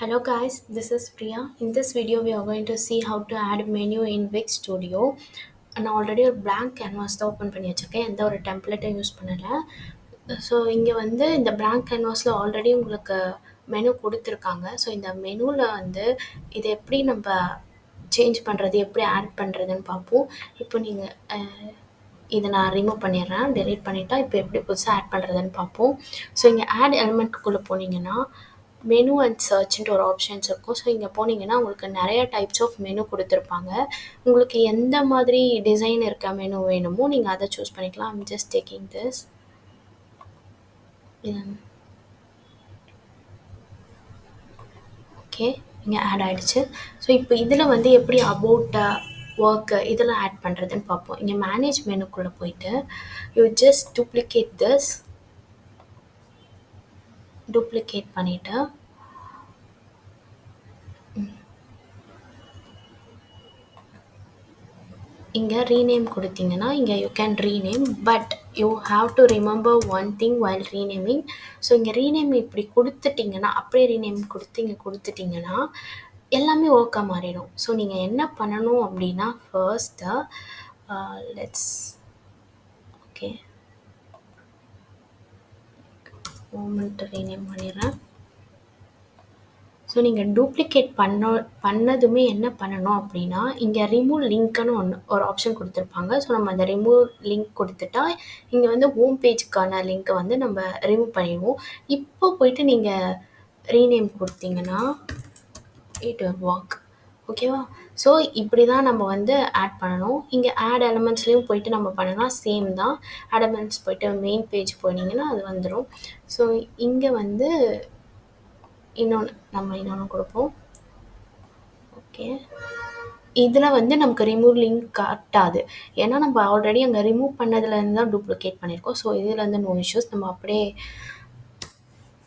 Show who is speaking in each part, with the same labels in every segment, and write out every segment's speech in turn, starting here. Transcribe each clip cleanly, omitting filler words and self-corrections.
Speaker 1: Hello guys, this is Priya. In this video, we are going to see how to add menu in Wix Studio. நான் already ஒரு blank canvas தான் open பண்ணி வச்சுருக்கேன், எந்த ஒரு டெம்ப்ளேட்டும் use பண்ணலை. So இங்கே வந்து இந்த blank canvasல ஆல்ரெடி உங்களுக்கு மெனு கொடுத்துருக்காங்க. ஸோ இந்த மெனுவில் வந்து இதை எப்படி நம்ம சேஞ்ச் பண்ணுறது, எப்படி ஆட் பண்ணுறதுன்னு பார்ப்போம். இப்போ நீங்கள் இதை நான் ரிமூவ் பண்ணிடுறேன், டெலீட் பண்ணிட்டா இப்போ எப்படி புதுசாக ஆட் பண்ணுறதுன்னு பார்ப்போம். ஸோ இங்கே ஆட் எலிமெண்ட்குள்ளே போனீங்கன்னா மெனு அண்ட் சர்ச்ன்ட்டு ஒரு ஆப்ஷன்ஸ் இருக்கும். ஸோ இங்கே போனீங்கன்னா உங்களுக்கு நிறைய டைப்ஸ் ஆஃப் மெனு கொடுத்துருப்பாங்க. உங்களுக்கு எந்த மாதிரி டிசைன் இருக்க மெனு வேணுமோ நீங்கள் அதை சூஸ் பண்ணிக்கலாம். I'm just taking this. Okay, இங்கே ஆட் ஆகிடுச்சு. ஸோ இப்போ இதில் வந்து எப்படி அபவுட் ஒர்க்கு இதெல்லாம் ஆட் பண்ணுறதுன்னு பார்ப்போம். இங்கே மேனேஜ் மெனுக்குள்ளே போயிட்டு you just duplicate this, duplicate பண்ணிவிட்டு இங்கே ரீநேம் கொடுத்தீங்கன்னா இங்கே you can rename, but you have to remember one thing while renaming. So இங்கே ரீநேம் இப்படி கொடுத்துட்டிங்கன்னா, அப்படியே ரீநேம் கொடுத்து இங்கே கொடுத்துட்டிங்கன்னா எல்லாமே ஒர்க்காக மாறிடும். ஸோ நீங்கள் என்ன பண்ணணும் அப்படின்னா first let's okay moment rename பண்ணிடுறேன். ஸோ நீங்கள் டூப்ளிகேட் பண்ணதுமே என்ன பண்ணணும் அப்படின்னா இங்கே ரிமூவ் லிங்க்னு ஒரு ஆப்ஷன் கொடுத்துருப்பாங்க. ஸோ நம்ம அந்த ரிமூவ் லிங்க் கொடுத்துட்டா இங்கே வந்து ஹோம் பேஜுக்கான லிங்க்கை வந்து நம்ம ரிமூவ் பண்ணிடுவோம். இப்போ போயிட்டு நீங்கள் ரீநேம் கொடுத்தீங்கன்னா இட் வில் ஒர்க். ஓகேவா? ஸோ இப்படி தான் நம்ம வந்து ஆட் பண்ணணும். இங்கே ஆட் எலமெண்ட்ஸ்லேயும் போயிட்டு நம்ம பண்ணலாம், சேம் தான். ஆட் எலமெண்ட்ஸ் போயிட்டு மெயின் பேஜ் போனீங்கன்னா அது வந்துடும். ஸோ இங்கே வந்து இன்னொன்று கொடுப்போம். ஓகே, இதில் வந்து நமக்கு ரிமூவ் லிங்க் காட்டாது, ஏன்னா நம்ம ஆல்ரெடி அங்கே ரிமூவ் பண்ணதுலேருந்து தான் டூப்ளிகேட் பண்ணியிருக்கோம். ஸோ இதில் வந்து நோ இஷ்யூஸ், நம்ம அப்படியே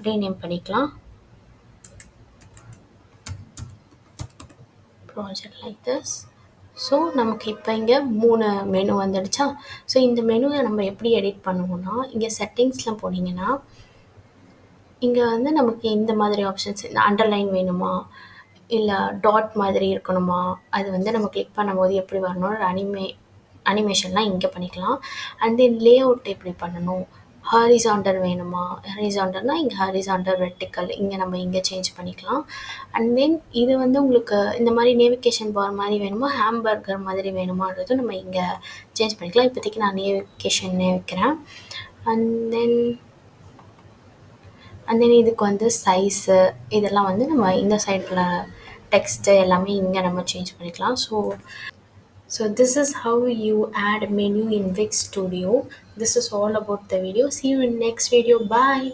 Speaker 1: ரீநேம் பண்ணிக்கலாம். Project like this. ஸோ நமக்கு இப்போ இங்கே 3 மெனு வந்துடுச்சா? ஸோ இந்த மெனுவை நம்ம எப்படி எடிட் பண்ணுவோம்னா இங்கே செட்டிங்ஸில் போனீங்கன்னா இங்கே வந்து நமக்கு இந்த மாதிரி ஆப்ஷன்ஸ், இந்த அண்டர்லைன் வேணுமா இல்லை டாட் மாதிரி இருக்கணுமா, அது வந்து நம்ம கிளிக் பண்ணும்போது எப்படி வரணும், அனிமேஷன்லாம் இங்கே பண்ணிக்கலாம். அண்ட் தென் லே அவுட் எப்படி பண்ணணும், ஹாரிசாண்டல் வேணுமா, ஹாரிசாண்டல்னால் இங்கே ஹாரிசாண்டல் வெர்டிக்கல் இங்கே சேஞ்ச் பண்ணிக்கலாம். அண்ட் தென் இது வந்து உங்களுக்கு இந்த மாதிரி நேவிகேஷன் பார் மாதிரி வேணுமா, ஹாம்பர்கர் மாதிரி வேணுமான்றதும் நம்ம இங்கே சேஞ்ச் பண்ணிக்கலாம். இப்போதைக்கு நான் நேவிகேஷன்னே வைக்கிறேன். அண்ட் தென் இதுக்கு வந்து சைஸு இதெல்லாம் வந்து நம்ம இந்த சைடில் டெக்ஸ்ட்டு எல்லாமே இங்கே நம்ம சேஞ்ச் பண்ணிக்கலாம். So this is how you add menu in Wix Studio. This is all about the video. See you in next video. Bye.